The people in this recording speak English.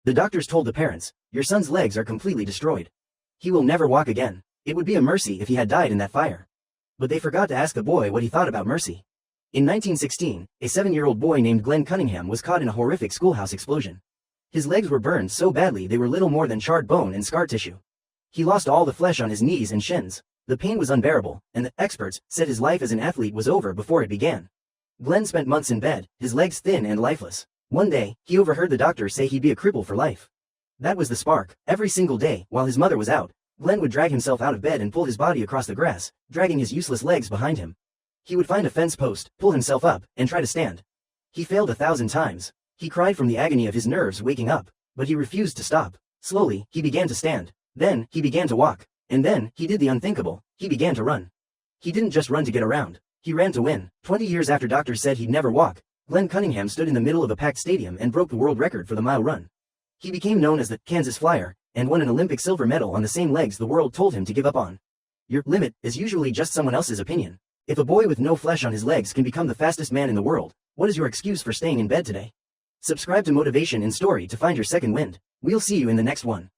The doctors told the parents, "Your son's legs are completely destroyed. He will never walk again. It would be a mercy if he had died in that fire." But they forgot to ask the boy what he thought about mercy. In 1916, a 7-year-old boy named Glenn Cunningham was caught in a horrific schoolhouse explosion. His legs were burned so badly they were little more than charred bone and scar tissue. He lost all the flesh on his knees and shins. The pain was unbearable, and the experts said his life as an athlete was over before it began. Glenn spent months in bed, his legs thin and lifeless. One day, he overheard the doctor say he'd be a cripple for life. That was the spark. Every single day, while his mother was out, Glenn would drag himself out of bed and pull his body across the grass, dragging his useless legs behind him. He would find a fence post, pull himself up, and try to stand. He failed 1,000 times. He cried from the agony of his nerves waking up, but he refused to stop. Slowly, he began to stand. Then, he began to walk. And then, he did the unthinkable. He began to run. He didn't just run to get around. He ran to win. 20 years after doctors said he'd never walk, Glenn Cunningham stood in the middle of a packed stadium and broke the world record for the mile run. He became known as the Kansas Flyer, and won an Olympic silver medal on the same legs the world told him to give up on. Your limit is usually just someone else's opinion. If a boy with no flesh on his legs can become the fastest man in the world, what is your excuse for staying in bed today? Subscribe to Motivation in Story to find your second wind. We'll see you in the next one.